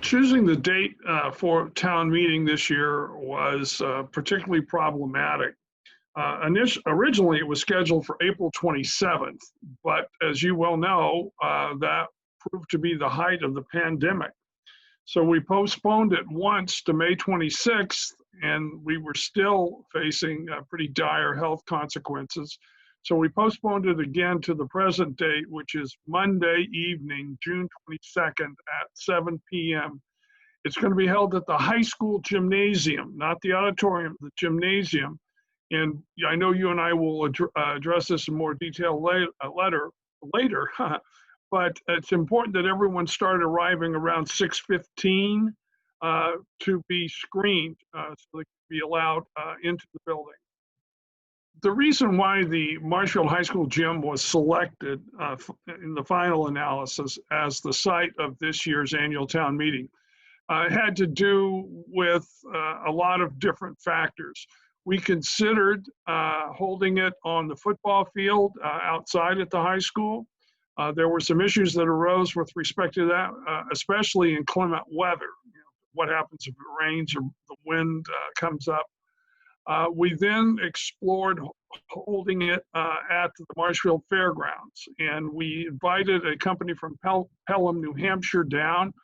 Choosing the date for town meeting this year was particularly problematic. Originally, it was scheduled for April 27th, but as you well know, that proved to be the height of the pandemic. So we postponed it once to May 26th, and we were still facing pretty dire health consequences. So we postponed it again to the present date, which is Monday evening, June 22nd at 7 p.m. It's going to be held at the high school gymnasium, not the auditorium, the gymnasium. And I know you and I will address this in more detail later, but it's important that everyone start arriving around 6:15 to be screened so they can be allowed into the building. The reason why the Marshfield High School gym was selected in the final analysis as the site of this year's annual town meeting had to do with a lot of different factors. We considered holding it on the football field outside at the high school. There were some issues that arose with respect to that, especially in inclement weather. You know, what happens if it rains or the wind comes up? We then explored holding it at the Marshfield Fairgrounds, and we invited a company from Pelham, New Hampshire down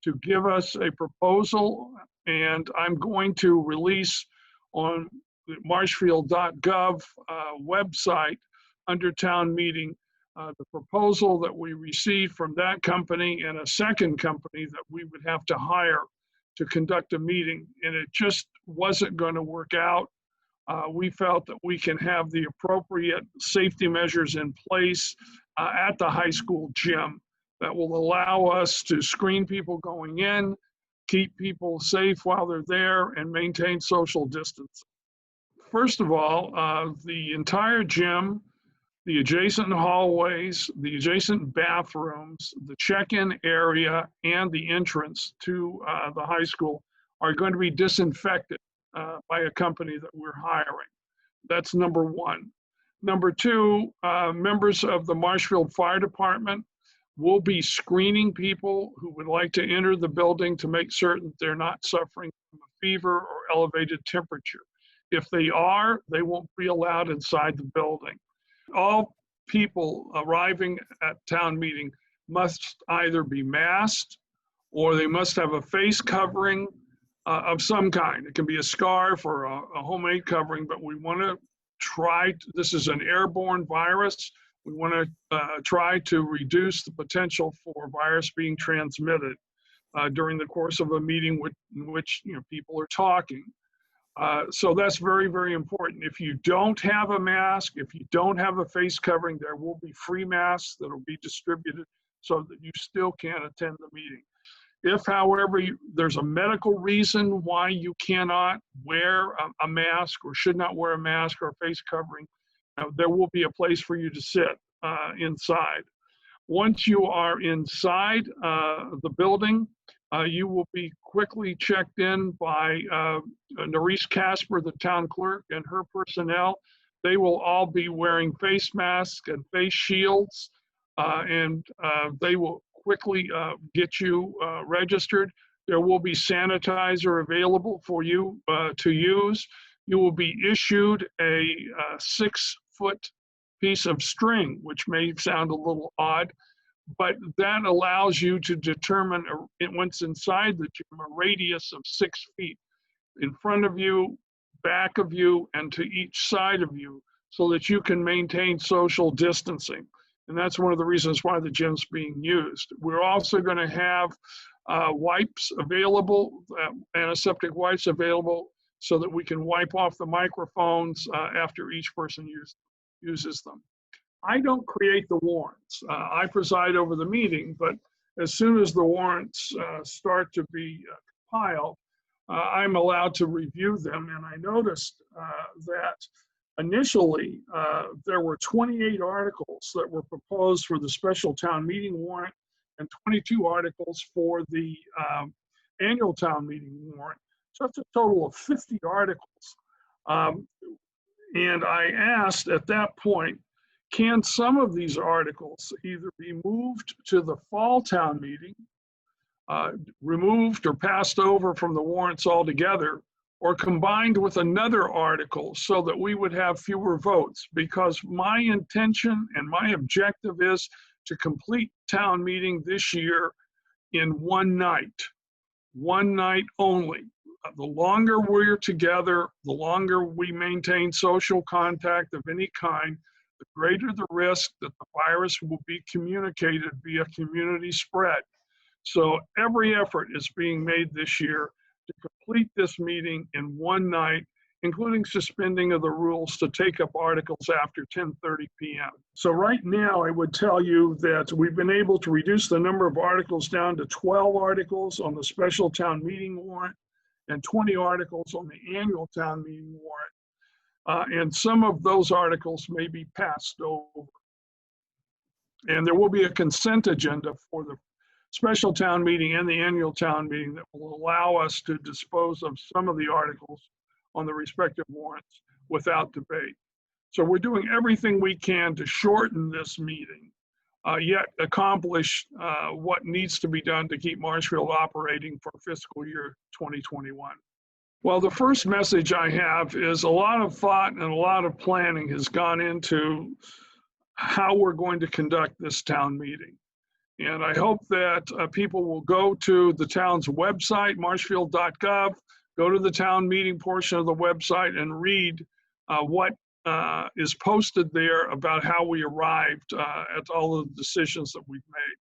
to give us a proposal, and I'm going to release on the marshfield.gov website under town meeting the proposal that we received from that company and a second company that we would have to hire to conduct a meeting, and it just wasn't going to work out. We felt that we can have the appropriate safety measures in place at the high school gym that will allow us to screen people going in, keep people safe while they're there, and maintain social distance. First of all, the entire gym, the adjacent hallways, the adjacent bathrooms, the check-in area, and the entrance to the high school are going to be disinfected by a company that we're hiring. That's number one. Number two, members of the Marshfield Fire Department will be screening people who would like to enter the building to make certain they're not suffering from a fever or elevated temperature. If they are, they won't be allowed inside the building. All people arriving at town meeting must either be masked or they must have a face covering of some kind. It can be a scarf or a homemade covering, but we want to try, this is an airborne virus. We want to try to reduce the potential for virus being transmitted during the course of a meeting in which people are talking. So that's very, very important. If you don't have a mask, if you don't have a face covering, there will be free masks that will be distributed so that you still can attend the meeting. If, however, there's a medical reason why you cannot wear a mask or should not wear a mask or a face covering, there will be a place for you to sit inside. Once you are inside the building, you will be quickly checked in by Nerese Casper, the town clerk, and her personnel. They will all be wearing face masks and face shields, and they will quickly get you registered. There will be sanitizer available for you to use. You will be issued a 6-foot piece of string, which may sound a little odd, but that allows you to determine once inside the gym a radius of 6 feet in front of you, back of you, and to each side of you so that you can maintain social distancing. And that's one of the reasons why the gym's being used. We're also going to have wipes available, antiseptic wipes available, so that we can wipe off the microphones after each person uses them. I don't create the warrants. I preside over the meeting, but as soon as the warrants start to be compiled, I'm allowed to review them. And I noticed that initially, there were 28 articles that were proposed for the special town meeting warrant and 22 articles for the annual town meeting warrant. So that's a total of 50 articles. And I asked at that point, Can some of these articles either be moved to the fall town meeting, removed or passed over from the warrants altogether, or combined with another article so that we would have fewer votes? Because my intention and my objective is to complete town meeting this year in one night only. The longer we're together, the longer we maintain social contact of any kind, the greater the risk that the virus will be communicated via community spread. So every effort is being made this year to complete this meeting in one night, including suspending of the rules to take up articles after 10:30 p.m. So right now, I would tell you that we've been able to reduce the number of articles down to 12 articles on the special town meeting warrant and 20 articles on the annual town meeting warrant. And some of those articles may be passed over. And there will be a consent agenda for the special town meeting and the annual town meeting that will allow us to dispose of some of the articles on the respective warrants without debate. So we're doing everything we can to shorten this meeting, yet accomplish what needs to be done to keep Marshfield operating for fiscal year 2021. Well, the first message I have is a lot of thought and a lot of planning has gone into how we're going to conduct this town meeting. And I hope that people will go to the town's website, marshfield.gov, go to the town meeting portion of the website and read what is posted there about how we arrived at all of the decisions that we've made.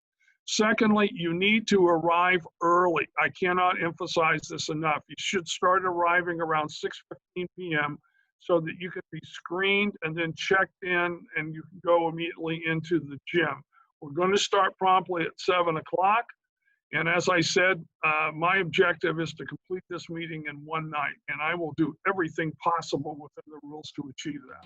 Secondly, you need to arrive early. I cannot emphasize this enough. You should start arriving around 6:15 p.m. so that you can be screened and then checked in and you can go immediately into the gym. We're going to start promptly at 7 o'clock. And as I said, my objective is to complete this meeting in one night, and I will do everything possible within the rules to achieve that.